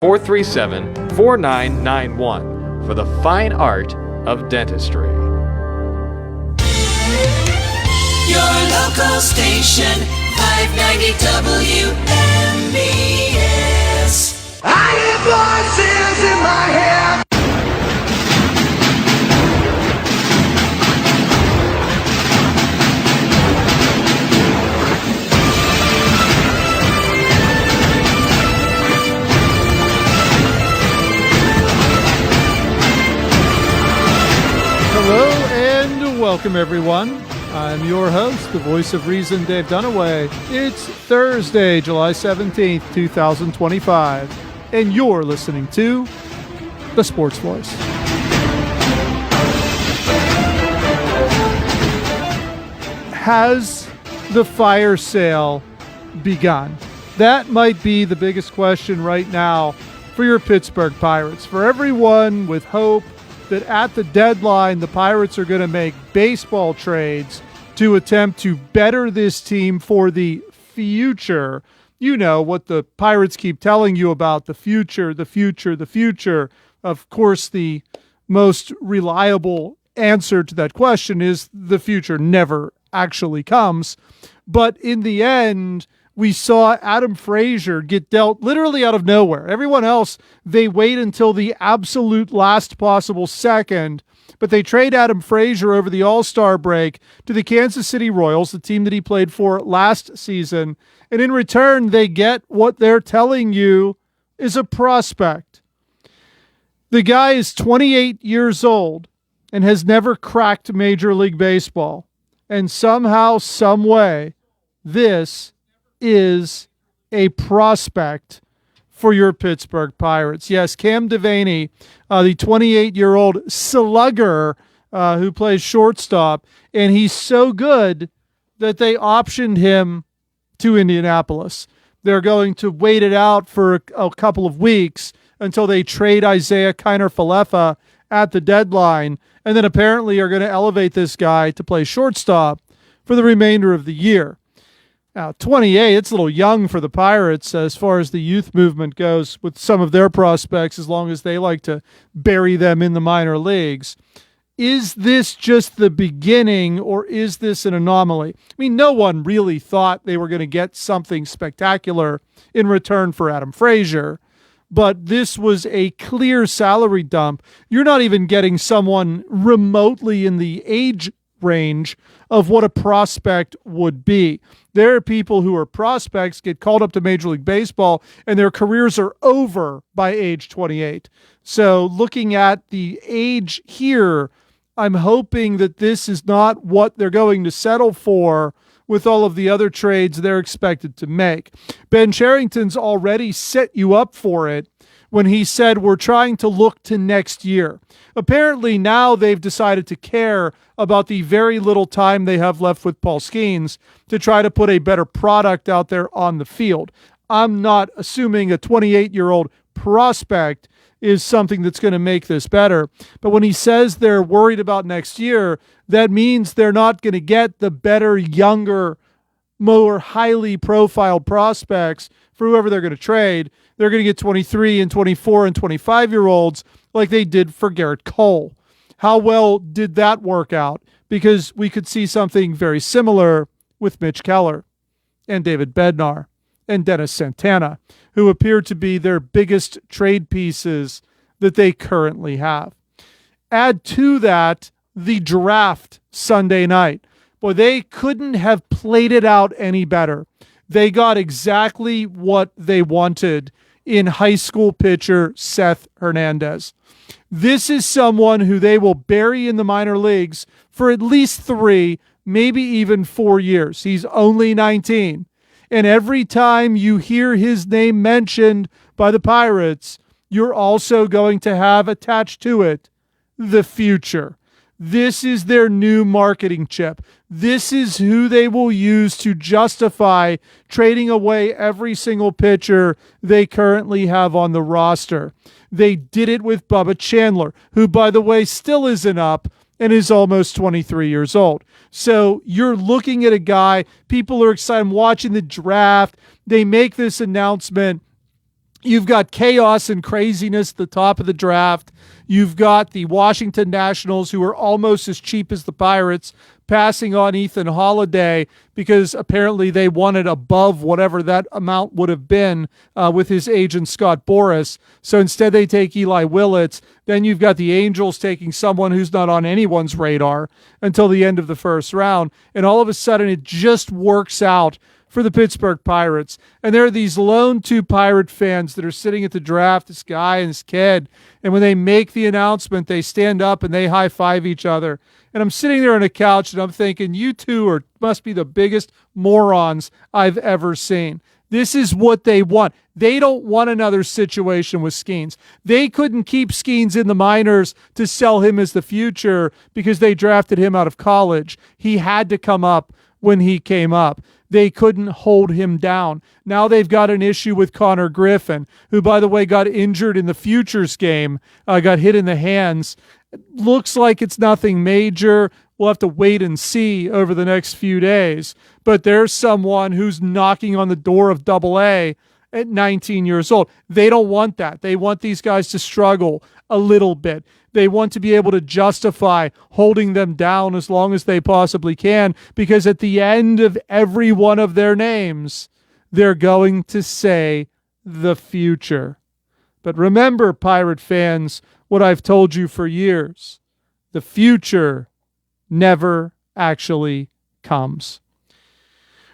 437 4991 for the fine art of dentistry. Your local station, 590 WMBS. I hear voices in my head. Hello and welcome, everyone. I'm your host, the voice of reason, Dave Dunaway. It's Thursday, July 17th, 2025, and you're listening to The Sports Voice. Has the fire sale begun? That might be the biggest question right now for your Pittsburgh Pirates. For everyone with hope that at the deadline, the Pirates are going to make baseball trades to attempt to better this team for the future. You know what the Pirates keep telling you about the future, the future, the future. Of course, the most reliable answer to that question is the future never actually comes. But in the end, we saw Adam Frazier get dealt literally out of nowhere. Everyone else, they wait until the absolute last possible second, but they trade Adam Frazier over the All-Star break to the Kansas City Royals, the team that he played for last season, and in return, they get what they're telling you is a prospect. The guy is 28 years old and has never cracked Major League Baseball, and somehow, some way, this is a prospect for your Pittsburgh Pirates. Yes, Cam Devaney, the 28-year-old slugger who plays shortstop, and he's so good that they optioned him to Indianapolis. They're going to wait it out for a couple of weeks until they trade Isaiah Kiner-Falefa at the deadline, and then apparently are going to elevate this guy to play shortstop for the remainder of the year. Now, 28, it's a little young for the Pirates as far as the youth movement goes with some of their prospects, as long as they like to bury them in the minor leagues. Is this just the beginning, or is this an anomaly? I mean, no one really thought they were going to get something spectacular in return for Adam Frazier, but this was a clear salary dump. You're not even getting someone remotely in the age range of what a prospect would be. There are people who are prospects, get called up to Major League Baseball, and their careers are over by age 28. So looking at the age here, I'm hoping that this is not what they're going to settle for with all of the other trades they're expected to make. Ben Cherington's already set you up for it when he said we're trying to look to next year. Apparently now they've decided to care about the very little time they have left with Paul Skeens to try to put a better product out there on the field. I'm not assuming a 28-year-old prospect is something that's going to make this better. But when he says they're worried about next year, that means they're not going to get the better, younger, more highly profiled prospects for whoever they're going to trade. They're going to get 23 and 24 and 25-year-olds like they did for Garrett Cole. How well did that work out? Because we could see something very similar with Mitch Keller and David Bednar and Dennis Santana, who appear to be their biggest trade pieces that they currently have. Add to that the draft Sunday night. Boy, they couldn't have played it out any better. They got exactly what they wanted in high school pitcher Seth Hernandez. This is someone who they will bury in the minor leagues for at least 3, maybe even 4 years. He's only 19. And every time you hear his name mentioned by the Pirates, you're also going to have attached to it the future. This is their new marketing chip. This is who they will use to justify trading away every single pitcher they currently have on the roster. They did it with Bubba Chandler, who, by the way, still isn't up and is almost 23 years old. So you're looking at a guy, people are excited. I'm watching the draft. They make this announcement. You've got chaos and craziness at the top of the draft. You've got the Washington Nationals, who are almost as cheap as the Pirates, passing on Ethan Holiday because apparently they wanted above whatever that amount would have been with his agent Scott Boras. So instead they take Eli Willits. Then you've got the Angels taking someone who's not on anyone's radar until the end of the first round. And all of a sudden it just works out for the Pittsburgh Pirates. And there are these lone two Pirate fans that are sitting at the draft, this guy and this kid. And when they make the announcement, they stand up and they high-five each other. And I'm sitting there on a couch and I'm thinking, you two must be the biggest morons I've ever seen. This is what they want. They don't want another situation with Skeens. They couldn't keep Skeens in the minors to sell him as the future because they drafted him out of college. He had to come up when he came up. They couldn't hold him down. Now they've got an issue with Connor Griffin, who, by the way, got injured in the Futures game, got hit in the hands. Looks like it's nothing major. We'll have to wait and see over the next few days. But there's someone who's knocking on the door of Double-A at 19 years old. They don't want that. They want these guys to struggle a little bit. They want to be able to justify holding them down as long as they possibly can, because at the end of every one of their names, they're going to say the future. But remember, Pirate fans, what I've told you for years. The future never actually comes.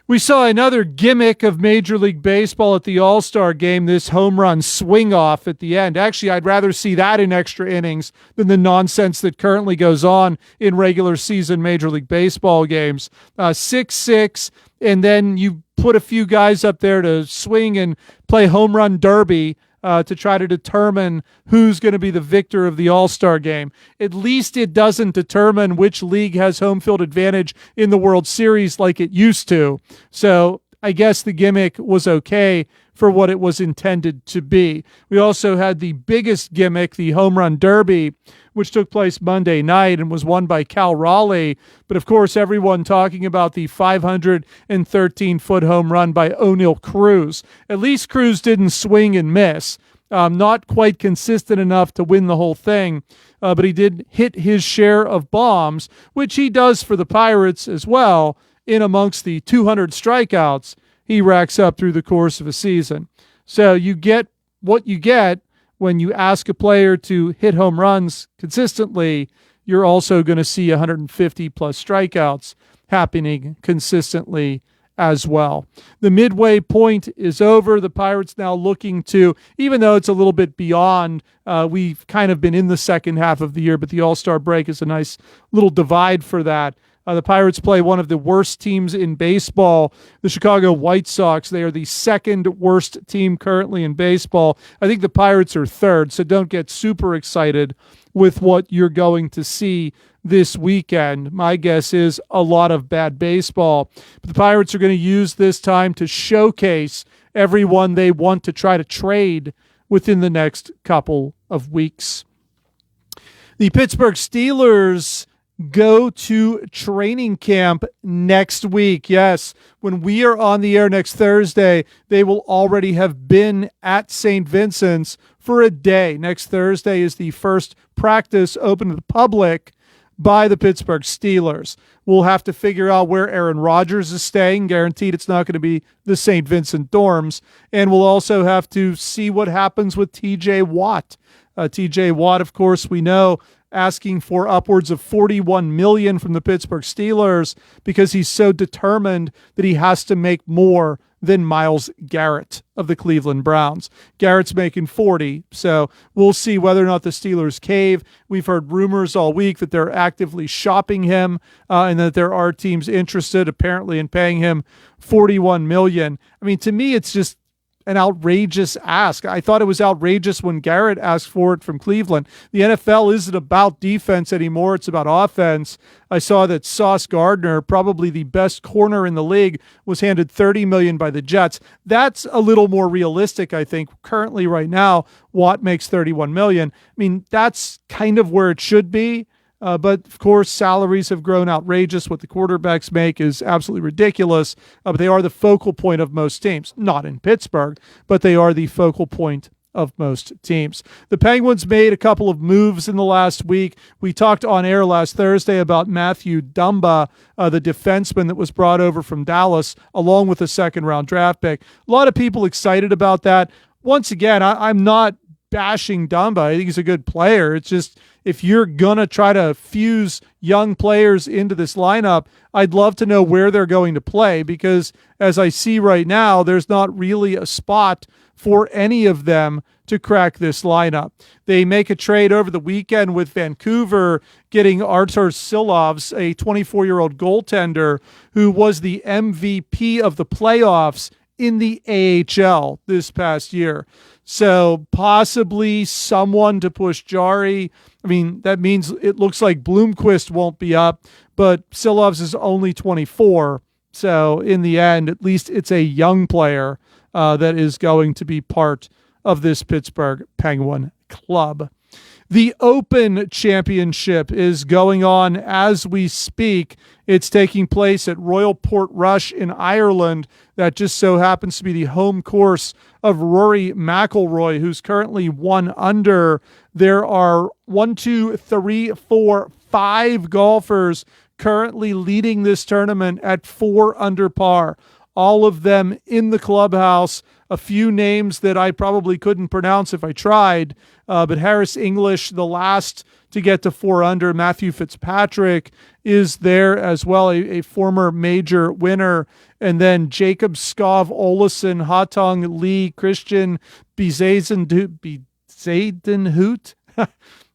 We saw another gimmick of Major League Baseball at the All-Star game, this home run swing-off at the end. Actually, I'd rather see that in extra innings than the nonsense that currently goes on in regular season Major League Baseball games. 6-6, and then you put a few guys up there to swing and play home run derby to try to determine who's going to be the victor of the All-Star game. At least it doesn't determine which league has home field advantage in the World Series like it used to. So I guess the gimmick was okay for what it was intended to be. We also had the biggest gimmick, the home run derby, which took place Monday night and was won by Cal Raleigh. But of course, everyone talking about the 513-foot home run by O'Neill Cruz. At least Cruz didn't swing and miss. Not quite consistent enough to win the whole thing, but he did hit his share of bombs, which he does for the Pirates as well, in amongst the 200 strikeouts he racks up through the course of a season. So you get what you get when you ask a player to hit home runs consistently. You're also going to see 150 plus strikeouts happening consistently as well. The midway point is over. The Pirates now looking to, even though it's a little bit beyond, we've kind of been in the second half of the year, but the All-Star break is a nice little divide for that. The Pirates play one of the worst teams in baseball, the Chicago White Sox. They are the second worst team currently in baseball. I think the Pirates are third, so don't get super excited with what you're going to see this weekend. My guess is a lot of bad baseball. But the Pirates are going to use this time to showcase everyone they want to try to trade within the next couple of weeks. The Pittsburgh Steelers go to training camp next week. Yes, when we are on the air next Thursday, they will already have been at St. Vincent's for a day. Next Thursday is the first practice open to the public by the Pittsburgh Steelers. We'll have to figure out where Aaron Rodgers is staying. Guaranteed it's not going to be the St. Vincent dorms. And we'll also have to see what happens with TJ Watt. TJ Watt, of course, we know, asking for upwards of $41 million from the Pittsburgh Steelers because he's so determined that he has to make more than Myles Garrett of the Cleveland Browns. Garrett's making 40, so we'll see whether or not the Steelers cave. We've heard rumors all week that they're actively shopping him and that there are teams interested apparently in paying him $41 million. I mean, to me, it's just an outrageous ask. I thought it was outrageous when Garrett asked for it from Cleveland. The NFL isn't about defense anymore. It's about offense. I saw that Sauce Gardner, probably the best corner in the league, was handed $30 million by the Jets. That's a little more realistic, I think. Currently, right now, Watt makes $31 million. I mean, that's kind of where it should be. But of course, salaries have grown outrageous. What the quarterbacks make is absolutely ridiculous. But they are the focal point of most teams. Not in Pittsburgh, but they are the focal point of most teams. The Penguins made a couple of moves in the last week. We talked on air last Thursday about Matthew Dumba, the defenseman that was brought over from Dallas, along with a second-round draft pick. A lot of people excited about that. Once again, I'm not bashing Dumba. I think he's a good player. It's just, if you're going to try to fuse young players into this lineup, I'd love to know where they're going to play, because as I see right now, there's not really a spot for any of them to crack this lineup. They make a trade over the weekend with Vancouver, getting Artur Silovs, a 24-year-old goaltender who was the MVP of the playoffs in the AHL this past year. So possibly someone to push Jari. I mean, that means it looks like Bloomquist won't be up, but Silovs is only 24. So in the end, at least it's a young player that is going to be part of this Pittsburgh Penguin club. The Open Championship is going on as we speak. It's taking place at Royal Portrush in Ireland. That just so happens to be the home course of Rory McIlroy, who's currently 1 under. There are 5 golfers currently leading this tournament at 4 under par. All of them in the clubhouse. A few names that I probably couldn't pronounce if I tried, but Harris English, the last to get to 4 under. Matthew Fitzpatrick is there as well, a former major winner. And then Jacob Skov Olesen, Hatong Lee, Christian Bezadenhout.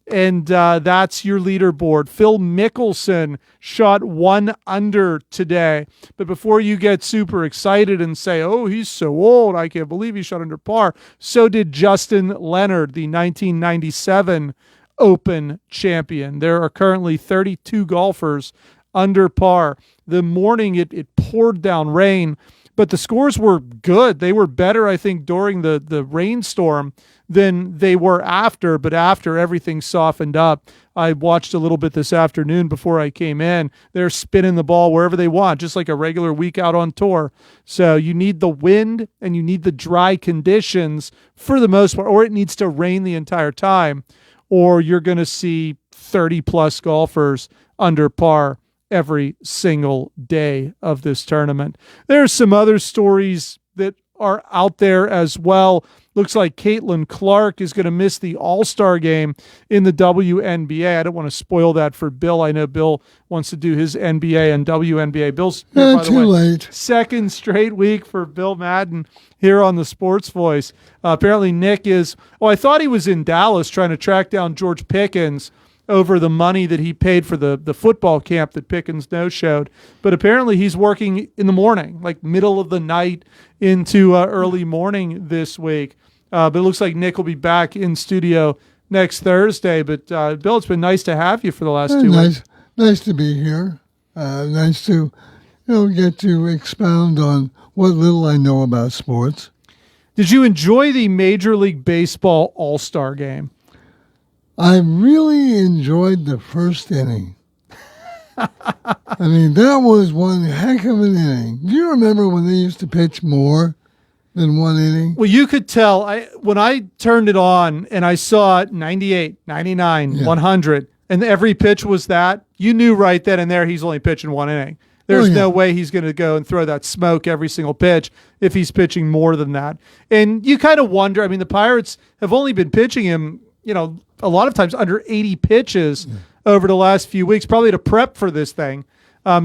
And that's your leaderboard. Phil Mickelson shot 1 under today. But before you get super excited and say, oh, he's so old, I can't believe he shot under par, so did Justin Leonard, the 1997 Open champion. There are currently 32 golfers under par. The morning it poured down rain, but the scores were good. They were better, I think, during the rainstorm than they were after, but after everything softened up. I watched a little bit this afternoon before I came in. They're spinning the ball wherever they want, just like a regular week out on tour. So you need the wind and you need the dry conditions for the most part, or it needs to rain the entire time, or you're going to see 30-plus golfers under par every single day of this tournament. There's some other stories that are out there as well. Looks like Caitlin Clark is going to miss the All-Star game in the WNBA. I don't want to spoil that for Bill. I know Bill wants to do his NBA and WNBA. Bill's, by the way, late. Second straight week for Bill Madden here on the Sports Voice. Apparently Nick is, I thought he was in Dallas trying to track down George Pickens over the money that he paid for the football camp that Pickens no-showed. But apparently he's working in the morning, like middle of the night into early morning this week. But it looks like Nick will be back in studio next Thursday. But Bill, it's been nice to have you for the last 2 weeks. Nice to be here. Nice to get to expound on what little I know about sports. Did you enjoy the Major League Baseball All-Star game? I really enjoyed the first inning. I mean, that was one heck of an inning. Do you remember when they used to pitch more than 1 inning? Well, you could tell when I turned it on and I saw 98, 99, 100, and every pitch was that, you knew right then and there he's only pitching 1 inning. There's no way he's going to go and throw that smoke every single pitch if he's pitching more than that. And you kind of wonder, I mean, the Pirates have only been pitching him, a lot of times under 80 pitches over the last few weeks, probably to prep for this thing.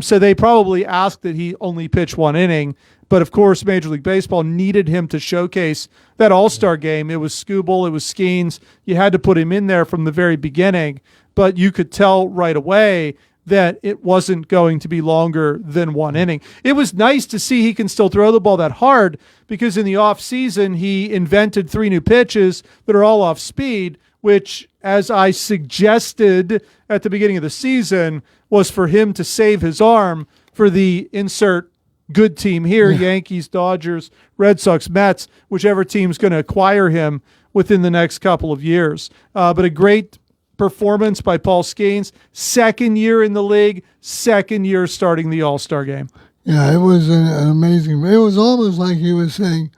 So they probably asked that he only pitch 1 inning. But, of course, Major League Baseball needed him to showcase that All-Star game. It was Skubal, it was Skeens. You had to put him in there from the very beginning. But you could tell right away that it wasn't going to be longer than 1 inning. It was nice to see he can still throw the ball that hard, because in the offseason he invented 3 new pitches that are all off speed, which, as I suggested at the beginning of the season, was for him to save his arm for the insert good team here, Yankees, Dodgers, Red Sox, Mets, whichever team's going to acquire him within the next couple of years. But a great performance by Paul Skeens. Second year in the league, second year starting the All-Star game. Yeah, it was an amazing. It was almost like he was saying,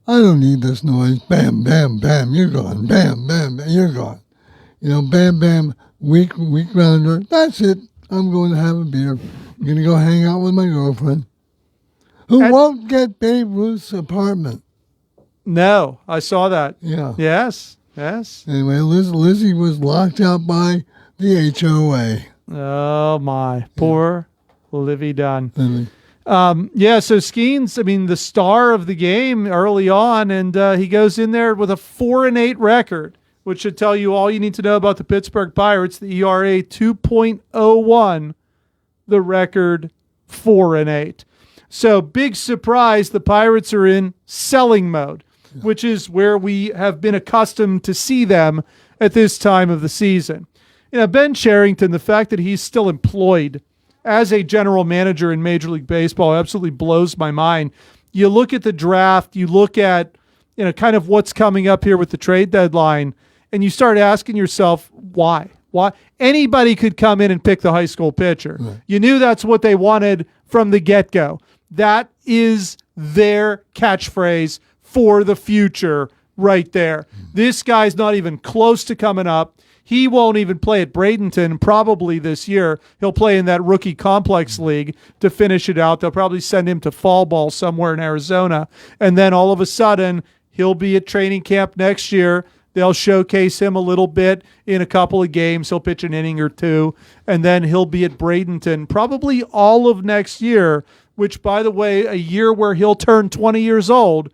I don't need this noise. Bam, bam, bam, you're gone. Bam, bam, bam, you're gone. Bam, bam, week rounder. That's it. I'm going to have a beer. I'm going to go hang out with my girlfriend, who won't get Babe Ruth's apartment. No, I saw that. Yeah. Yes. Anyway, Lizzie was locked out by the HOA. Oh, my. Poor Livy Dunn. Lily. So Skeens, the star of the game early on, and he goes in there with a 4-8 record, which should tell you all you need to know about the Pittsburgh Pirates. The ERA 2.01, the record 4-8. So big surprise, the Pirates are in selling mode, which is where we have been accustomed to see them at this time of the season. Ben Cherington, the fact that he's still employed as a general manager in Major League Baseball absolutely blows my mind. You look at the draft, you look at kind of what's coming up here with the trade deadline, and you start asking yourself, why? Why? Anybody could come in and pick the high school pitcher. Right. You knew that's what they wanted from the get-go. That is their catchphrase for the future right there. This guy's not even close to coming up. He won't even play at Bradenton probably this year. He'll play in that rookie complex league to finish it out. They'll probably send him to fall ball somewhere in Arizona. And then all of a sudden, he'll be at training camp next year. They'll showcase him a little bit in a couple of games. He'll pitch an inning or two. And then he'll be at Bradenton probably all of next year, which, by the way, a year where he'll turn 20 years old.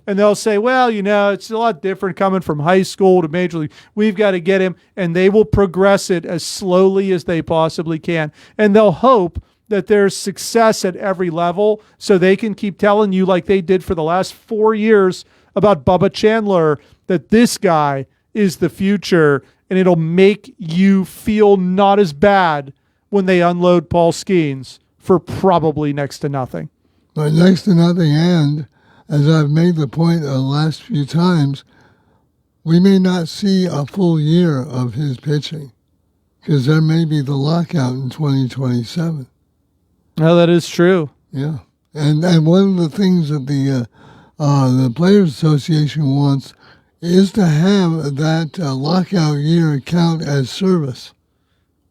And they'll say, well, it's a lot different coming from high school to Major League. We've got to get him. And they will progress it as slowly as they possibly can. And they'll hope that there's success at every level so they can keep telling you, like they did for the last 4 years about Bubba Chandler, that this guy is the future. And it'll make you feel not as bad when they unload Paul Skeens for probably next to nothing. But next to nothing, and as I've made the point the last few times, we may not see a full year of his pitching because there may be the lockout in 2027. No, that is true. Yeah. And one of the things that the Players Association wants is to have that lockout year count as service.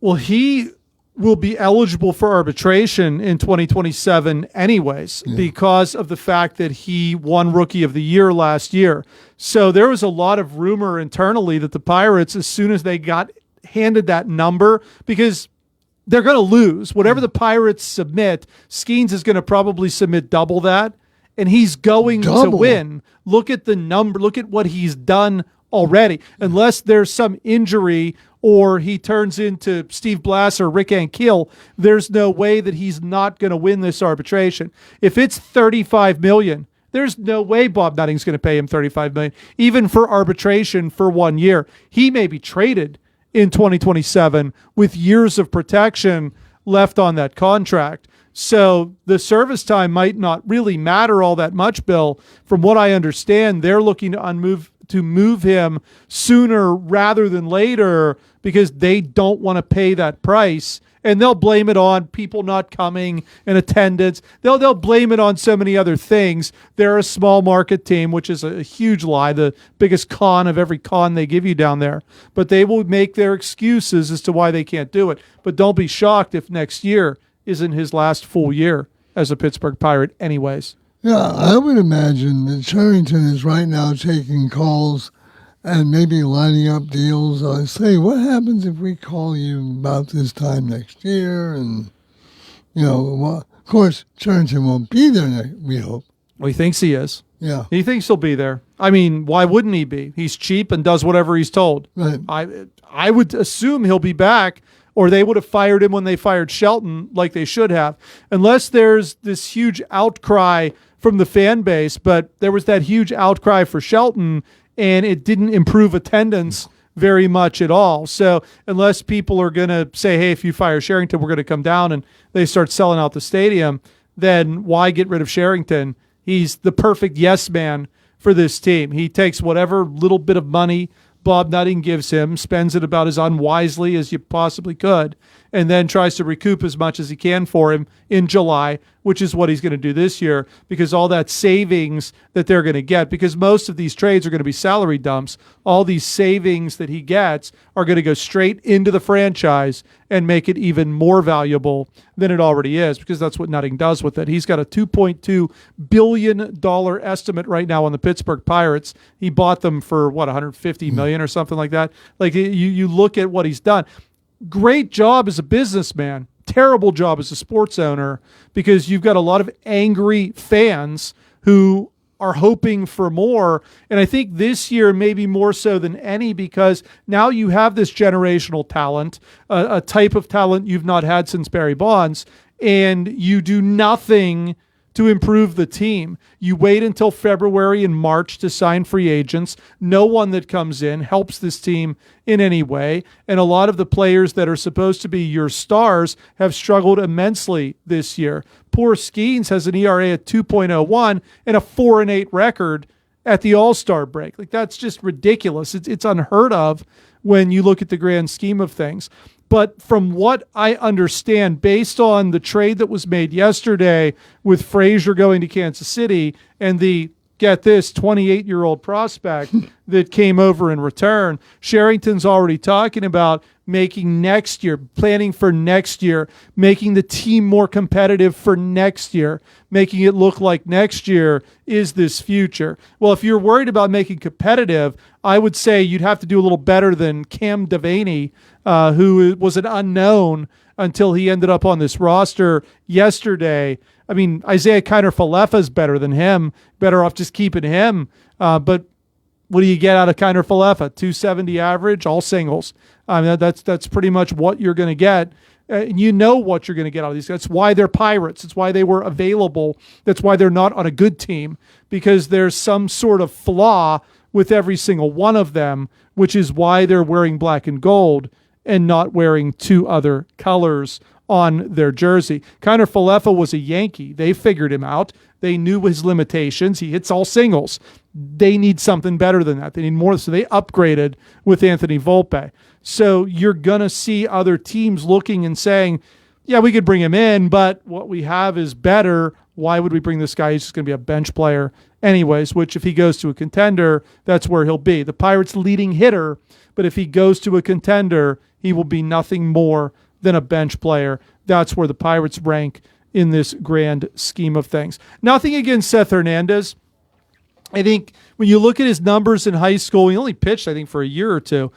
Well, he will be eligible for arbitration in 2027 anyways, because of the fact that he won Rookie of the Year last year. So there was a lot of rumor internally that the Pirates, as soon as they got handed that number, because they're going to lose. Whatever the Pirates submit, Skeens is going to probably submit double that, and he's going to win. Look at the number. Look at what he's done already. Unless there's some injury or he turns into Steve Blass or Rick Ankiel, there's no way that he's not going to win this arbitration. If it's $35 million, there's no way Bob Nutting's going to pay him $35 million, even for arbitration for 1 year. He may be traded in 2027 with years of protection left on that contract. So the service time might not really matter all that much, Bill. From what I understand, they're looking to move him sooner rather than later because they don't want to pay that price. And they'll blame it on people not coming and attendance. They'll blame it on so many other things. They're a small market team, which is a huge lie, the biggest con of every con they give you down there. But they will make their excuses as to why they can't do it. But don't be shocked if next year isn't his last full year as a Pittsburgh Pirate anyways. Yeah, I would imagine that Cherington is right now taking calls and maybe lining up deals. Say, what happens if we call you about this time next year? And, of course, Cherington won't be there, we hope. Well, he thinks he is. Yeah. He thinks he'll be there. I mean, why wouldn't he be? He's cheap and does whatever he's told. Right. I would assume he'll be back, or they would have fired him when they fired Shelton like they should have, unless there's this huge outcry from the fan base. But there was that huge outcry for Shelton, and it didn't improve attendance very much at all. So unless people are going to say, hey, if you fire Cherington, we're going to come down, and they start selling out the stadium, then why get rid of Cherington? He's the perfect yes man for this team. He takes whatever little bit of money Bob Nutting gives him, spends it about as unwisely as you possibly could, and then tries to recoup as much as he can for him in July, which is what he's going to do this year, because all that savings that they're going to get, because most of these trades are going to be salary dumps, all these savings that he gets are going to go straight into the franchise and make it even more valuable than it already is, because that's what Nutting does with it. He's got a $2.2 billion estimate right now on the Pittsburgh Pirates. He bought them for, $150 million or something like that. Like, you look at what he's done. Great job as a businessman, terrible job as a sports owner, because you've got a lot of angry fans who are hoping for more. And I think this year maybe more so than any, because now you have this generational talent, a type of talent you've not had since Barry Bonds, and you do nothing to improve the team. You wait until February and March to sign free agents. No one that comes in helps this team in any way. And a lot of the players that are supposed to be your stars have struggled immensely this year. Poor Skeens has an ERA at 2.01 and a 4-8 record at the All-Star break. Like, that's just ridiculous. It's unheard of when you look at the grand scheme of things. But from what I understand, based on the trade that was made yesterday with Frazier going to Kansas City and the, get this, 28-year-old prospect that came over in return, Sherrington's already talking about making next year, planning for next year, making the team more competitive for next year, making it look like next year is this future. Well, if you're worried about making competitive, I would say you'd have to do a little better than Cam Devaney, who was an unknown until he ended up on this roster yesterday. I mean, Isaiah Kiner-Falefa is better than him. Better off just keeping him. But what do you get out of Kiner-Falefa? 270 average, all singles. I mean, that's pretty much what you're going to get. You know what you're going to get out of these guys. That's why they're Pirates. It's why they were available. That's why they're not on a good team, because there's some sort of flaw with every single one of them, which is why they're wearing black and gold and not wearing two other colors on their jersey. Kiner-Falefa was a Yankee. They figured him out. They knew his limitations. He hits all singles. They need something better than that. They need more. So they upgraded with Anthony Volpe. So you're going to see other teams looking and saying, yeah, we could bring him in, but what we have is better. Why would we bring this guy? He's just going to be a bench player anyways, which if he goes to a contender, that's where he'll be. The Pirates' leading hitter, but if he goes to a contender, he will be nothing more than a bench player. That's where the Pirates rank in this grand scheme of things. Nothing against Seth Hernandez. I think when you look at his numbers in high school, he only pitched, I think, for a year or two.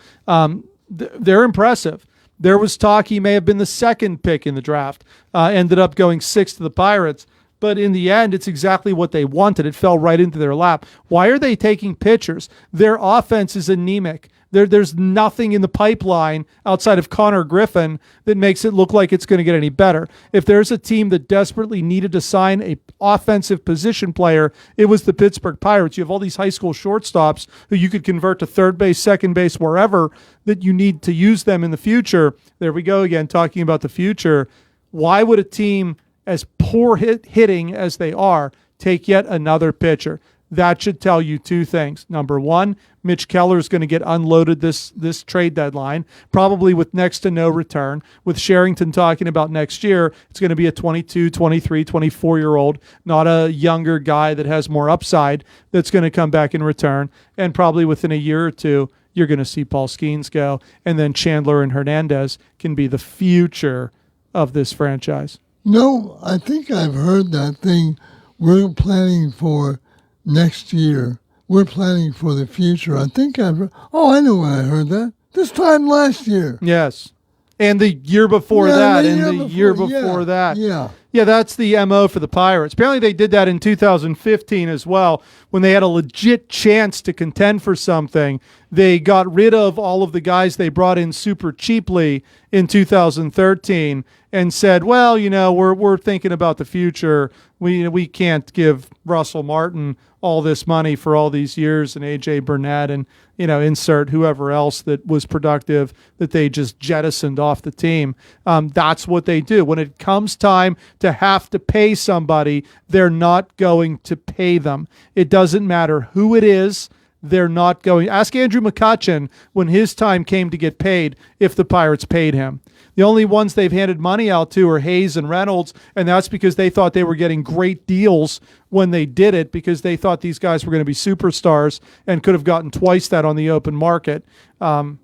They're impressive. There was talk he may have been the second pick in the draft, ended up going sixth to the Pirates. But in the end, it's exactly what they wanted. It fell right into their lap. Why are they taking pitchers? Their offense is anemic. There's nothing in the pipeline outside of Connor Griffin that makes it look like it's going to get any better. If there's a team that desperately needed to sign a offensive position player, it was the Pittsburgh Pirates. You have all these high school shortstops who you could convert to third base, second base, wherever that you need to use them in the future. There we go again, talking about the future. Why would a team as poor hitting as they are take yet another pitcher? That should tell you two things. Number one, Mitch Keller is going to get unloaded this trade deadline, probably with next to no return. With Sherrington talking about next year, it's going to be a 22, 23, 24-year-old, not a younger guy that has more upside that's going to come back in return. And probably within a year or two, you're going to see Paul Skeens go. And then Chandler and Hernandez can be the future of this franchise. No, I think I've heard that thing. We're planning for next year. We're planning for the future. I think I've heard. Oh, I know when I heard that. This time last year. Yes. And the year before that, and the year before that. Yeah. Yeah, that's the MO for the Pirates. Apparently they did that in 2015 as well. When they had a legit chance to contend for something, they got rid of all of the guys they brought in super cheaply in 2013 and said, well, we're thinking about the future. We can't give Russell Martin all this money for all these years and A.J. Burnett and, insert whoever else that was productive that they just jettisoned off the team. That's what they do. When it comes time to have to pay somebody, they're not going to pay them. It doesn't matter who it is. they're not going. Ask Andrew McCutchen when his time came to get paid if the Pirates paid him. The only ones they've handed money out to are Hayes and Reynolds, and that's because they thought they were getting great deals when they did it, because they thought these guys were going to be superstars and could have gotten twice that on the open market. They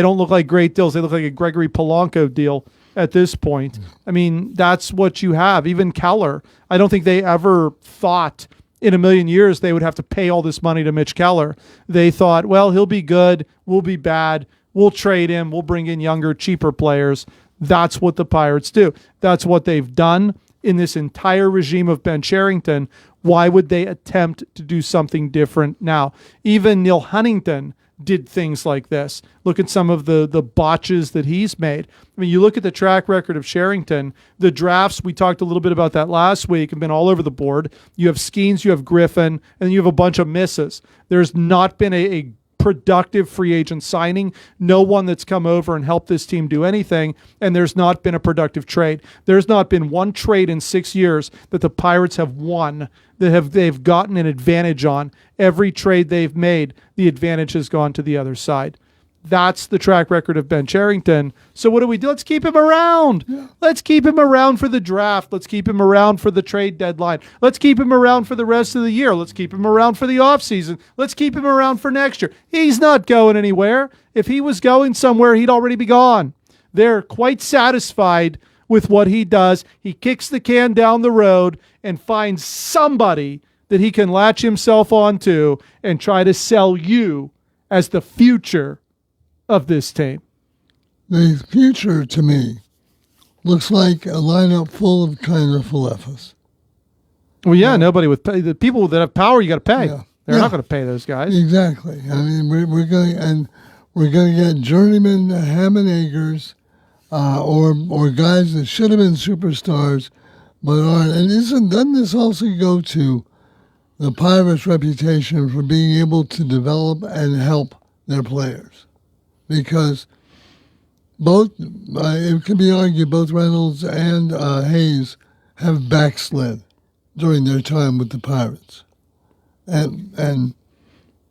don't look like great deals. They look like a Gregory Polanco deal at this point. I mean, that's what you have. Even Keller, I don't think they ever thought in a million years they would have to pay all this money to Mitch Keller. They thought, well, he'll be good, we'll be bad, we'll trade him, we'll bring in younger, cheaper players. That's what the Pirates do. That's what they've done in this entire regime of Ben Cherington. Why would they attempt to do something different now? Even Neil Huntington did things like this. Look at some of the botches that he's made. I mean, you look at the track record of Cherington, the drafts, we talked a little bit about that last week, have been all over the board. You have Skeens, you have Griffin, and you have a bunch of misses. There's not been a productive free agent signing, no one that's come over and helped this team do anything, and there's not been a productive trade. There's not been one trade in 6 years that the Pirates have won that they've gotten an advantage on. Every trade they've made, the advantage has gone to the other side. That's the track record of Ben Cherington. So what do we do? Let's keep him around. Yeah. Let's keep him around for the draft. Let's keep him around for the trade deadline. Let's keep him around for the rest of the year. Let's keep him around for the offseason. Let's keep him around for next year. He's not going anywhere. If he was going somewhere, he'd already be gone. They're quite satisfied with what he does. He kicks the can down the road and finds somebody that he can latch himself onto and try to sell you as the future of this team. The future, to me, looks like a lineup full of Kiner Falefa's. Well, yeah, nobody with the people that have power, you got to pay. Yeah. They're not going to pay those guys. Exactly. I mean, we're going to get journeyman Hammond Eggers, or guys that should have been superstars but aren't. And doesn't this also go to the Pirates' reputation for being able to develop and help their players? Because both, it can be argued, both Reynolds and Hayes have backslid during their time with the Pirates.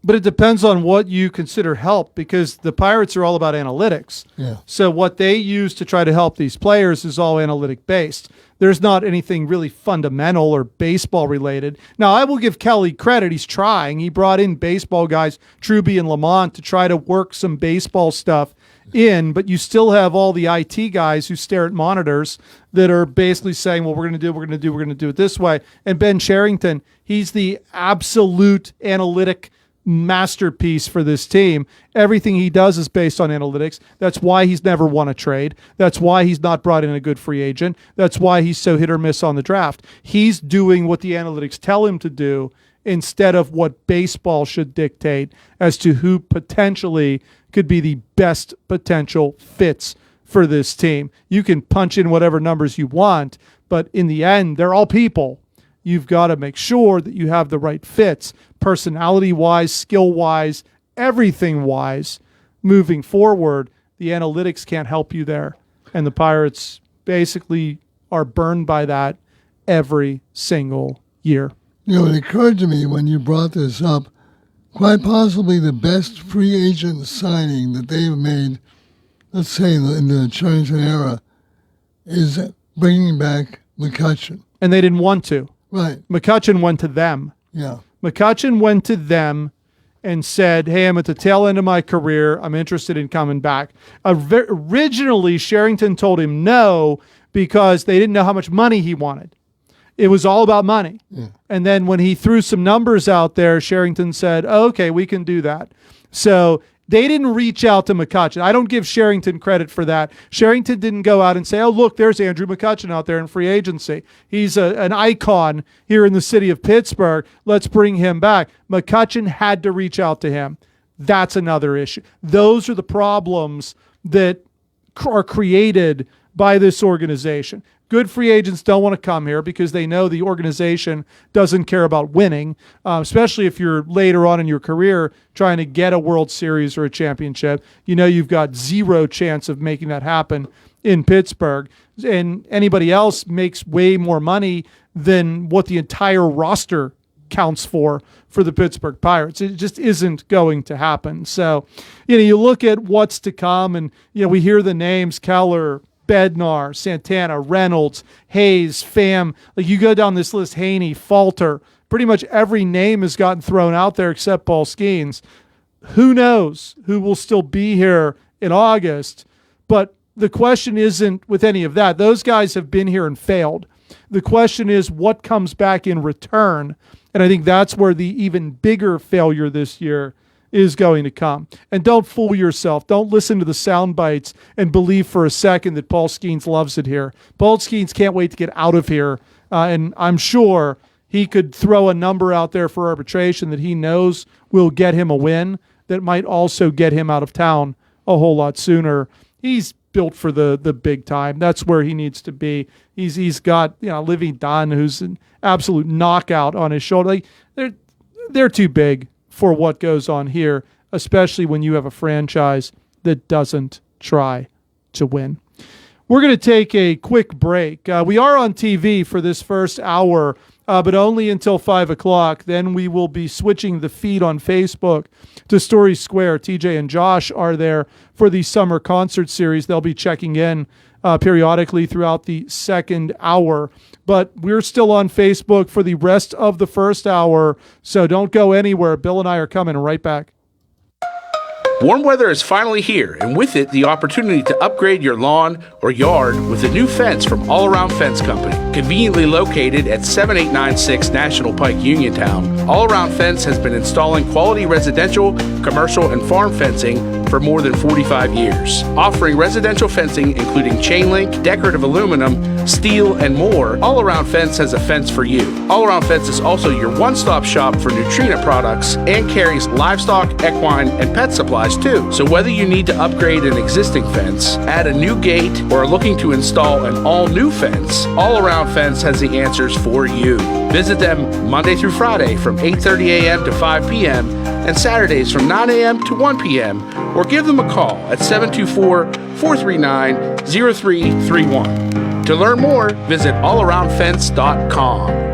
But it depends on what you consider help, because the Pirates are all about analytics. Yeah. So what they use to try to help these players is all analytic based. There's not anything really fundamental or baseball related. Now, I will give Kelly credit. He's trying. He brought in baseball guys, Truby and Lamont, to try to work some baseball stuff in, but you still have all the IT guys who stare at monitors that are basically saying, well, we're going to do it this way. And Ben Cherington, he's the absolute analytic masterpiece for this team. Everything he does is based on analytics. That's why he's never won a trade. That's why he's not brought in a good free agent. That's why he's so hit or miss on the draft. He's doing what the analytics tell him to do instead of what baseball should dictate as to who potentially could be the best potential fits for this team. You can punch in whatever numbers you want, but in the end, they're all people. You've got to make sure that you have the right fits, personality-wise, skill-wise, everything-wise. Moving forward, the analytics can't help you there. And the Pirates basically are burned by that every single year. You know, it occurred to me when you brought this up, quite possibly the best free agent signing that they've made, let's say in the Cherington era, is bringing back McCutchen. And they didn't want to. Right. McCutchen went to them. Yeah. McCutchen went to them and said, hey, I'm at the tail end of my career. I'm interested in coming back. Originally, Cherington told him no because they didn't know how much money he wanted. It was all about money. Yeah. And then when he threw some numbers out there, Cherington said, oh, okay, we can do that. So they didn't reach out to McCutchen. I don't give Cherington credit for that. Cherington didn't go out and say, oh, look, there's Andrew McCutchen out there in free agency. He's an icon here in the city of Pittsburgh. Let's bring him back. McCutchen had to reach out to him. That's another issue. Those are the problems that are created by this organization. Good free agents don't want to come here because they know the organization doesn't care about winning, especially if you're later on in your career trying to get a World Series or a championship. You know you've got zero chance of making that happen in Pittsburgh. And anybody else makes way more money than what the entire roster counts for the Pittsburgh Pirates. It just isn't going to happen. So, you look at what's to come, and we hear the names Keller, Bednar, Santana, Reynolds, Hayes, Pham. Like, you go down this list, Haney, Falter. Pretty much every name has gotten thrown out there except Paul Skeens. Who knows who will still be here in August? But the question isn't with any of that. Those guys have been here and failed. The question is what comes back in return. And I think that's where the even bigger failure this year is going to come. And don't fool yourself. Don't listen to the sound bites and believe for a second that Paul Skeens loves it here. Paul Skeens can't wait to get out of here. And I'm sure he could throw a number out there for arbitration that he knows will get him a win that might also get him out of town a whole lot sooner. He's built for the big time. That's where he needs to be. He's got Livy Dunn, who's an absolute knockout on his shoulder. Like, they're too big for what goes on here, especially when you have a franchise that doesn't try to win. We're going to take a quick break. We are on TV for this first hour, but only until 5 o'clock. Then we will be switching the feed on Facebook to Story Square. TJ and Josh are there for the summer concert series. They'll be checking in periodically throughout the second hour. But we're still on Facebook for the rest of the first hour, so don't go anywhere. Bill and I are coming right back. Warm weather is finally here, and with it, the opportunity to upgrade your lawn or yard with a new fence from All Around Fence Company. Conveniently located at 7896 National Pike, Uniontown, All Around Fence has been installing quality residential, commercial, and farm fencing for more than 45 years. Offering residential fencing including chain link, decorative aluminum, steel, and more, All Around Fence has a fence for you. All Around Fence is also your one-stop shop for Nutrena products and carries livestock, equine, and pet supplies too. So whether you need to upgrade an existing fence, add a new gate, or are looking to install an all-new fence, All Around Fence has the answers for you. Visit them Monday through Friday from 8:30 a.m. to 5 p.m. and Saturdays from 9 a.m. to 1 p.m. or give them a call at 724-439-0331. To learn more, visit allaroundfence.com.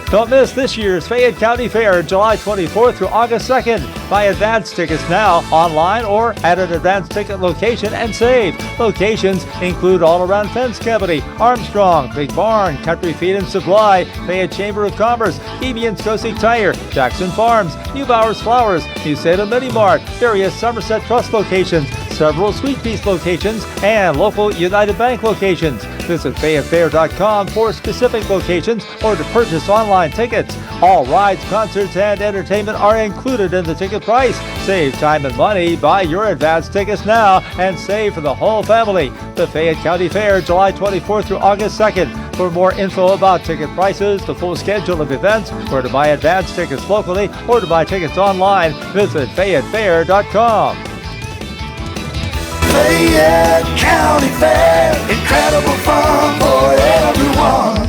Don't miss this year's Fayette County Fair, July 24th through August 2nd. Buy advance tickets now, online or at an advance ticket location and save. Locations include All Around Fence Company, Armstrong, Big Barn, Country Feed and Supply, Fayette Chamber of Commerce, EB and Skosik Tire, Jackson Farms, New Bowers Flowers, New Salem Mini Mart, various Somerset Trust locations, several Sweet Peace locations, and local United Bank locations. Visit FayetteFair.com for specific locations or to purchase online tickets. All rides, concerts, and entertainment are included in the ticket price. Save time and money. Buy your advance tickets now and save for the whole family. The Fayette County Fair, July 24th through August 2nd. For more info about ticket prices, the full schedule of events, where to buy advance tickets locally, or to buy tickets online, visit FayetteFair.com. Fayette County Fair, incredible fun for everyone.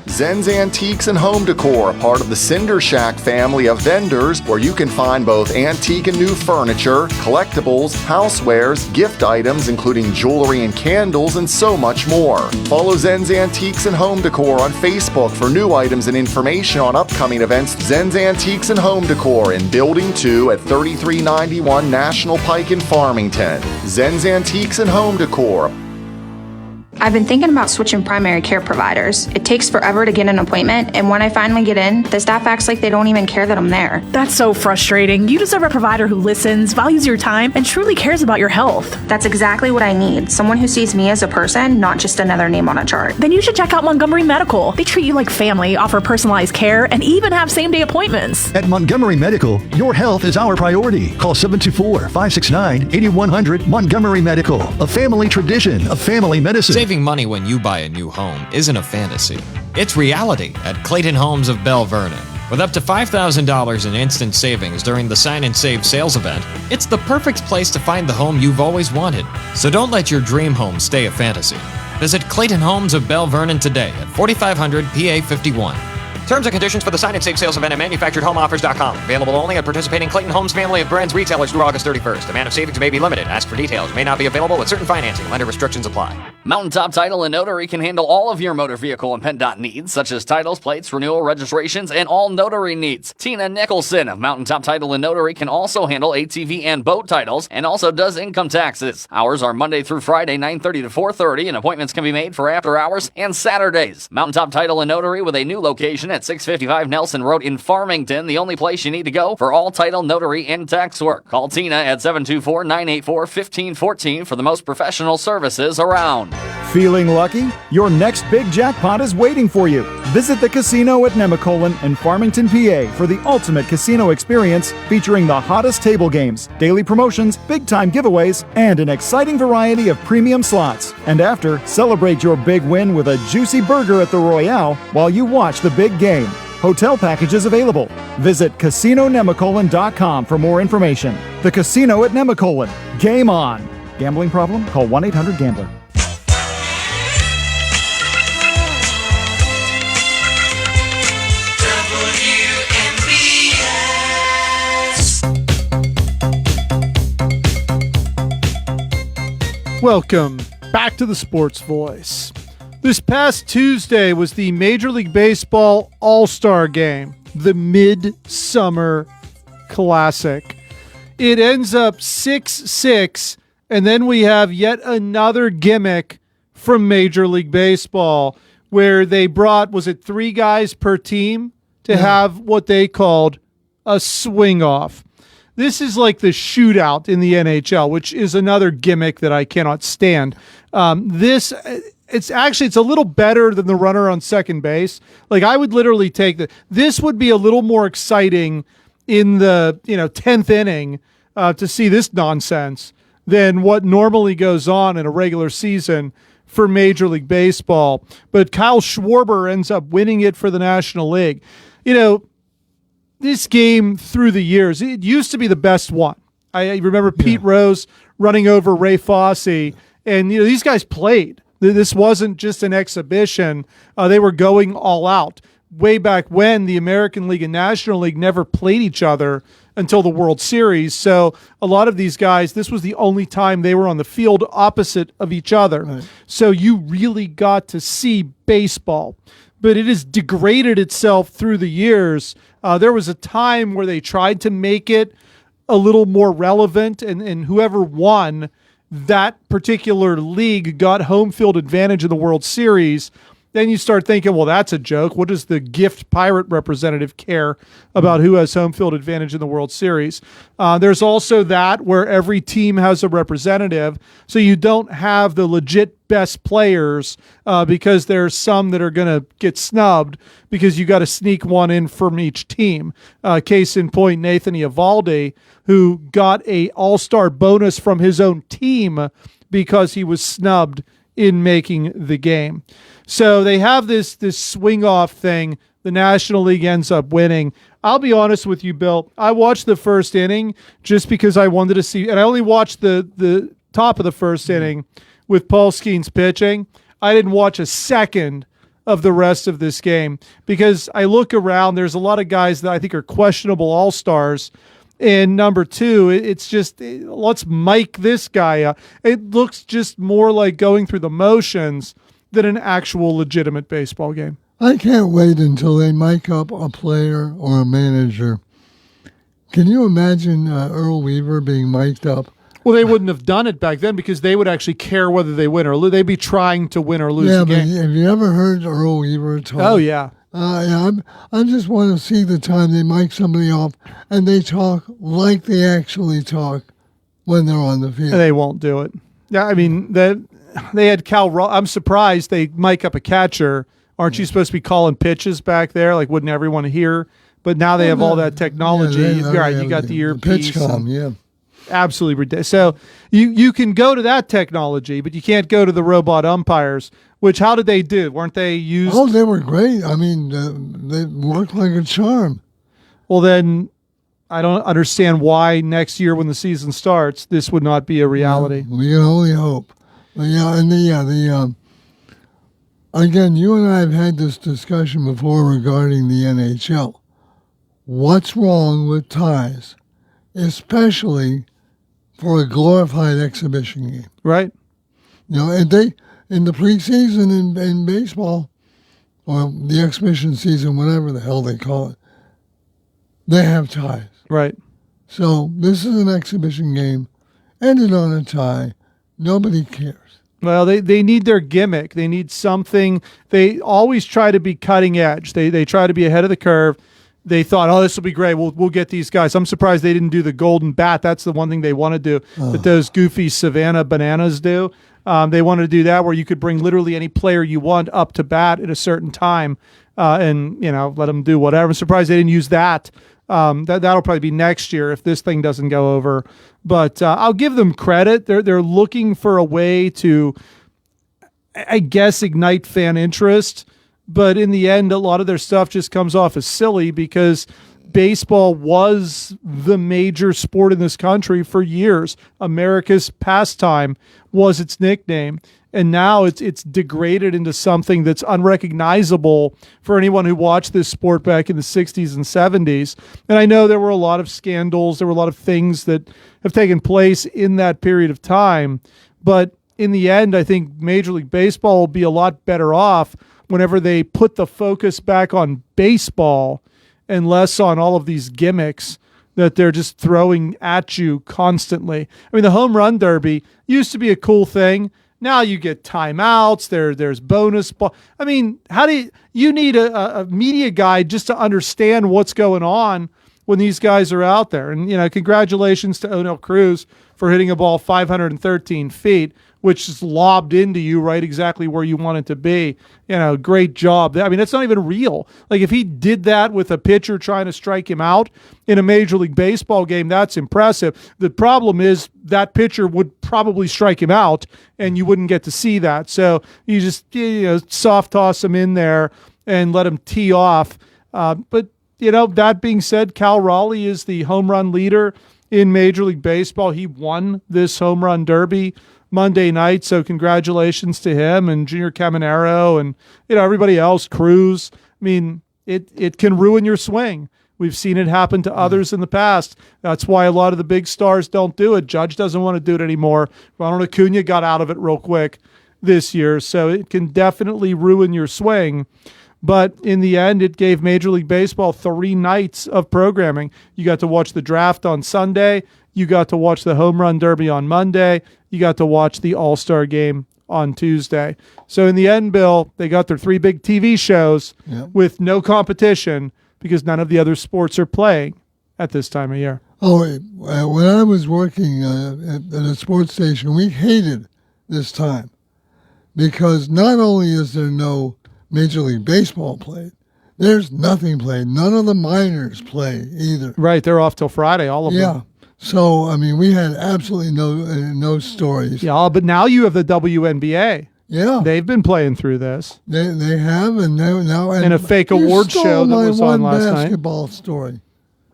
Zen's Antiques and Home Decor, part of the Cinder Shack family of vendors, where you can find both antique and new furniture, collectibles, housewares, gift items including jewelry and candles, and so much more. Follow Zen's Antiques and Home Decor on Facebook for new items and information on upcoming events. Zen's Antiques and Home Decor in Building 2 at 3391 National Pike in Farmington. Zen's Antiques and Home Decor. I've been thinking about switching primary care providers. It takes forever to get an appointment, and when I finally get in, the staff acts like they don't even care that I'm there. That's so frustrating. You deserve a provider who listens, values your time, and truly cares about your health. That's exactly what I need. Someone who sees me as a person, not just another name on a chart. Then you should check out Montgomery Medical. They treat you like family, offer personalized care, and even have same-day appointments. At Montgomery Medical, your health is our priority. Call 724-569-8100 Montgomery Medical, a family tradition of family medicine. Saving money when you buy a new home isn't a fantasy. It's reality at Clayton Homes of Bell Vernon. With up to $5,000 in instant savings during the Sign and Save sales event, it's the perfect place to find the home you've always wanted. So don't let your dream home stay a fantasy. Visit Clayton Homes of Bell Vernon today at 4500 PA 51. Terms and conditions for the Sign and Save sales event at manufacturedhomeoffers.com. Available only at participating Clayton Homes family of brands retailers through August 31st. Amount of savings may be limited. Ask for details. May not be available with certain financing. Lender restrictions apply. Mountaintop Title and Notary can handle all of your motor vehicle and PennDOT needs, such as titles, plates, renewal, registrations, and all notary needs. Tina Nicholson of Mountaintop Title and Notary can also handle ATV and boat titles, and also does income taxes. Hours are Monday through Friday, 9:30 to 4:30, and appointments can be made for after hours and Saturdays. Mountaintop Title and Notary with a new location at 655 Nelson Road in Farmington, the only place you need to go for all title, notary, and tax work. Call Tina at 724-984-1514 for the most professional services around. Feeling lucky? Your next big jackpot is waiting for you. Visit the casino at Nemacolin in Farmington, PA for the ultimate casino experience featuring the hottest table games, daily promotions, big-time giveaways, and an exciting variety of premium slots. And after, celebrate your big win with a juicy burger at the Royale while you watch the big game. Hotel packages available. Visit CasinoNemacolin.com for more information. The Casino at Nemacolin. Game on! Gambling problem? Call 1-800-GAMBLER. Welcome back to the Sports Voice. This past Tuesday was the Major League Baseball All-Star Game, the Midsummer Classic. It ends up 6-6, and then we have yet another gimmick from Major League Baseball where they brought, was it 3 guys per team to have what they called a swing-off. This is like the shootout in the NHL, which is another gimmick that I cannot stand. It's a little better than the runner on second base. Like, I would literally take this would be a little more exciting in the 10th inning to see this nonsense than what normally goes on in a regular season for Major League Baseball. But Kyle Schwarber ends up winning it for the National League. This game through the years, it used to be the best one. I remember Pete Rose running over Ray Fosse, and these guys played. This wasn't just an exhibition. They were going all out. Way back when, the American League and National League never played each other until the World Series. So a lot of these guys, this was the only time they were on the field opposite of each other. Right. So you really got to see baseball. But it has degraded itself through the years. There was a time where they tried to make it a little more relevant, and whoever won that particular league got home field advantage in the World Series. Then you start thinking, well, that's a joke. What does the Gift Pirate representative care about who has home field advantage in the World Series? There's also that where every team has a representative, so you don't have the legit best players because there's some that are going to get snubbed because you got to sneak one in from each team. Case in point, Nathan Eovaldi, who got a all-star bonus from his own team because he was snubbed in making the game. So they have this swing-off thing. The National League ends up winning. I'll be honest with you, Bill. I watched the first inning just because I wanted to see, and I only watched the top of the first inning with Paul Skeens pitching. I didn't watch a second of the rest of this game because I look around. There's a lot of guys that I think are questionable all-stars. And number two, it's just, let's mic this guy up. It looks just more like going through the motions than an actual legitimate baseball game. I can't wait until they mic up a player or a manager. Can you imagine Earl Weaver being mic'd up? Well, they wouldn't have done it back then because they would actually care whether they win or lose. They'd be trying to win or lose the game. Yeah, but have you ever heard Earl Weaver talk? Oh, yeah. I just want to see the time they mic somebody off and they talk like they actually talk when they're on the field. And they won't do it. Yeah, I mean, they had I'm surprised they mic up a catcher. Aren't you supposed to be calling pitches back there? Like, wouldn't everyone hear? But now they have all that technology. You got the earpiece. PitchCom, yeah. Absolutely ridiculous. So you can go to that technology, but you can't go to the robot umpires, which how did they do? Weren't they used? Oh, they were great. I mean, they worked like a charm. Well, then I don't understand why next year when the season starts, this would not be a reality. Yeah, we can only hope. But again, you and I have had this discussion before regarding the NHL. What's wrong with ties, especially for a glorified exhibition game? Right. And in the preseason in baseball, or the exhibition season, whatever the hell they call it, they have ties. Right. So this is an exhibition game, ended on a tie. Nobody cares. Well, they need their gimmick. They need something. They always try to be cutting edge. They try to be ahead of the curve. They thought, oh, this will be great. We'll get these guys. I'm surprised they didn't do the golden bat. That's the one thing they want to do that those goofy Savannah Bananas do. They wanted to do that where you could bring literally any player you want up to bat at a certain time and, let them do whatever. I'm surprised they didn't use that. That'll probably be next year if this thing doesn't go over. But I'll give them credit. They're looking for a way to, I guess, ignite fan interest. But in the end, a lot of their stuff just comes off as silly because baseball was the major sport in this country for years. America's pastime was its nickname. And now it's degraded into something that's unrecognizable for anyone who watched this sport back in the 60s and 70s. And I know there were a lot of scandals. There were a lot of things that have taken place in that period of time. But in the end, I think Major League Baseball will be a lot better off whenever they put the focus back on baseball and less on all of these gimmicks that they're just throwing at you constantly. I mean, the home run derby used to be a cool thing. Now you get timeouts. There's bonus ball. I mean, how do you need a media guide just to understand what's going on when these guys are out there? And, congratulations to O'Neill Cruz for hitting a ball 513 feet, which is lobbed into you right exactly where you want it to be. Great job. I mean, that's not even real. Like, if he did that with a pitcher trying to strike him out in a Major League Baseball game, that's impressive. The problem is that pitcher would probably strike him out, and you wouldn't get to see that. So you just soft toss him in there and let him tee off. But that being said, Cal Raleigh is the home run leader in Major League Baseball. He won this home run derby Monday night, so congratulations to him and Junior Caminero and everybody else, Cruz. I mean, it can ruin your swing. We've seen it happen to others in the past. That's why a lot of the big stars don't do it. Judge doesn't want to do it anymore. Ronald Acuna got out of it real quick this year, so it can definitely ruin your swing. But in the end, it gave Major League Baseball 3 nights of programming. You got to watch the draft on Sunday. You got to watch the home run derby on Monday. You got to watch the All-Star game on Tuesday. So in the end, Bill, they got their 3 big TV shows with no competition because none of the other sports are playing at this time of year. Oh, when I was working at a sports station, we hated this time because not only is there no Major League Baseball played, there's nothing played. None of the minors play either. Right, they're off till Friday, all of them. Yeah. So, I mean, we had absolutely no stories. Yeah, but now you have the WNBA. Yeah. They've been playing through this. They have, and now and a fake award show that was on last night. Basketball story.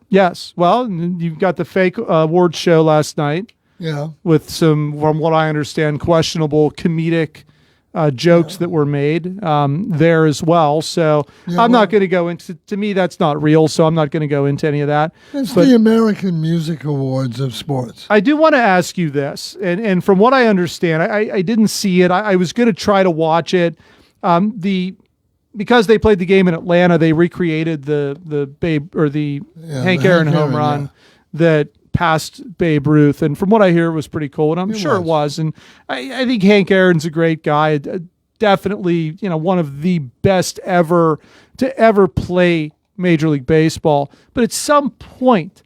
Yes. Well, you've got the fake award show last night. Yeah. With some, from what I understand, questionable comedic jokes that were made there as well. So I'm not going to go into, to me, that's not real. So I'm not going to go into any of that. It's the American Music Awards of sports. I do want to ask you this. And from what I understand, I didn't see it. I was going to try to watch it. Because they played the game in Atlanta, they recreated the Babe or the Hank Aaron home run that passed Babe Ruth, and from what I hear, it was pretty cool, and I'm sure it was. And I think Hank Aaron's a great guy, definitely, one of the best ever to ever play Major League Baseball. But at some point,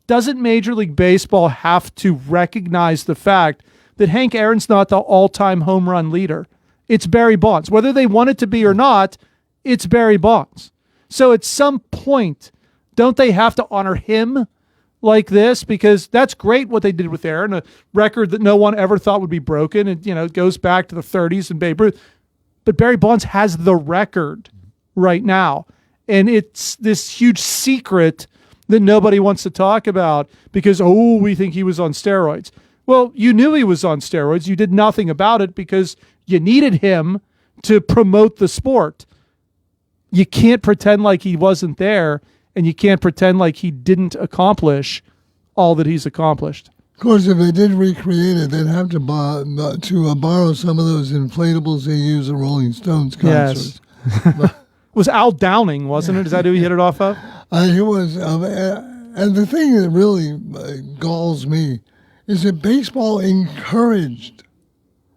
doesn't Major League Baseball have to recognize the fact that Hank Aaron's not the all-time home run leader? It's Barry Bonds. Whether they want it to be or not, it's Barry Bonds. So at some point, don't they have to honor him like this? Because that's great what they did with Aaron, a record that no one ever thought would be broken. And, it goes back to the 30s and Babe Ruth. But Barry Bonds has the record right now. And it's this huge secret that nobody wants to talk about because, we think he was on steroids. Well, you knew he was on steroids. You did nothing about it because you needed him to promote the sport. You can't pretend like he wasn't there, and you can't pretend like he didn't accomplish all that he's accomplished. Of course, if they did recreate it, they'd have to borrow some of those inflatables they use at Rolling Stones concerts. Yes. Was Al Downing, wasn't it? Is that who he hit it off of? He was. And the thing that really galls me is that baseball encouraged.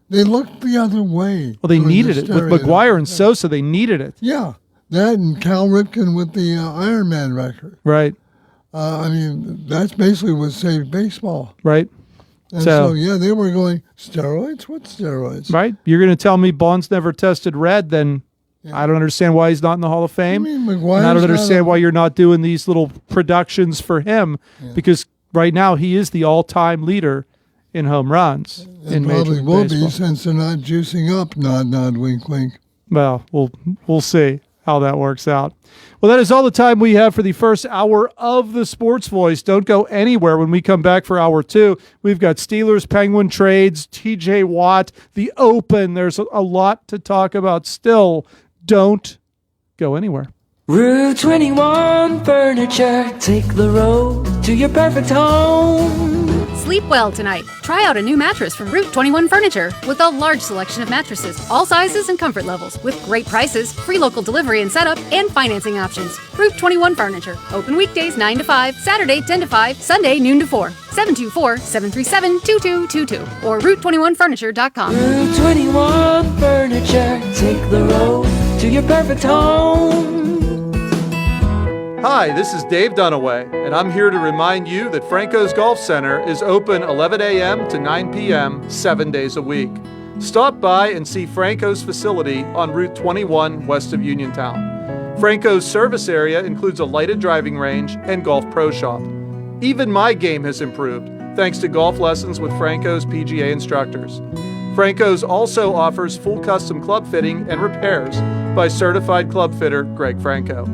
They looked the other way. Well, they needed it. With McGuire and Sosa, they needed it. Yeah. That and Cal Ripken with the Iron Man record. Right. I mean, that's basically what saved baseball. Right. And so, yeah, they were going, steroids? What steroids? Right. You're going to tell me Bonds never tested red, then I don't understand why he's not in the Hall of Fame. And I don't understand why you're not doing these little productions for him, because right now he is the all-time leader in home runs in Major League Probably will Baseball. be, since they're not juicing up. Nod, nod, wink, wink. Well, we'll see how that works out. Well, that is all the time we have for the first hour of the Sports Voice. Don't go anywhere. When we come back for hour two, we've got Steelers, Penguin trades, TJ Watt, the Open. There's a lot to talk about still. Don't go anywhere. Route 21 Furniture. Take the road to your perfect home. Sleep well tonight. Try out a new mattress from Route 21 Furniture with a large selection of mattresses, all sizes and comfort levels, with great prices, free local delivery and setup, and financing options. Route 21 Furniture. Open weekdays 9 to 5, Saturday 10 to 5, Sunday noon to 4. 724-737-2222 or Route21Furniture.com. Route 21 Furniture. Take the road to your perfect home. Hi, this is Dave Dunaway, and I'm here to remind you that Franco's Golf Center is open 11 a.m. to 9 p.m. 7 days a week. Stop by and see Franco's facility on Route 21 west of Uniontown. Franco's service area includes a lighted driving range and golf pro shop. Even my game has improved thanks to golf lessons with Franco's PGA instructors. Franco's also offers full custom club fitting and repairs by certified club fitter Greg Franco.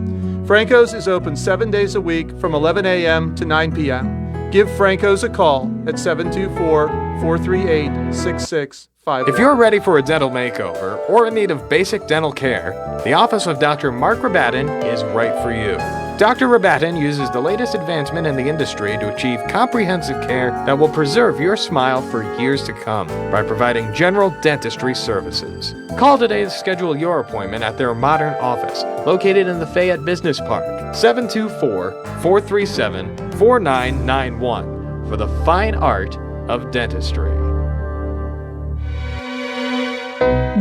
Franco's is open 7 days a week from 11 a.m. to 9 p.m. Give Franco's a call at 724-438-6651. If you're ready for a dental makeover or in need of basic dental care, the office of Dr. Mark Rabatin is right for you. Dr. Rabatin uses the latest advancement in the industry to achieve comprehensive care that will preserve your smile for years to come by providing general dentistry services. Call today to schedule your appointment at their modern office located in the Fayette Business Park, 724-437-4991 for the fine art of dentistry.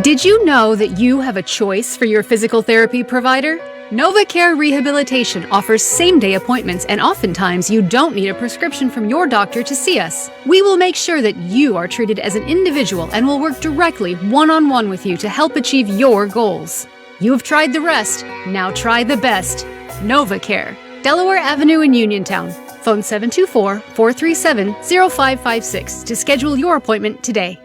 Did you know that you have a choice for your physical therapy provider? NovaCare Rehabilitation offers same-day appointments, and oftentimes you don't need a prescription from your doctor to see us. We will make sure that you are treated as an individual and will work directly one-on-one with you to help achieve your goals. You have tried the rest, now try the best. NovaCare, Delaware Avenue in Uniontown. Phone 724-437-0556 to schedule your appointment today.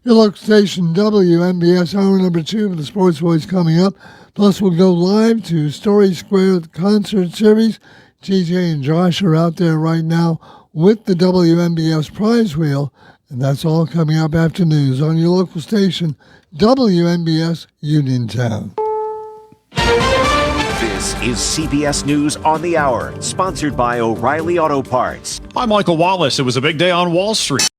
Your local station, WMBS, hour number 2 of the Sports Voice coming up. Plus, we'll go live to Story Square Concert Series. TJ and Josh are out there right now with the WMBS prize wheel. And that's all coming up after news on your local station, WMBS Uniontown. This is CBS News on the Hour, sponsored by O'Reilly Auto Parts. I'm Michael Wallace. It was a big day on Wall Street.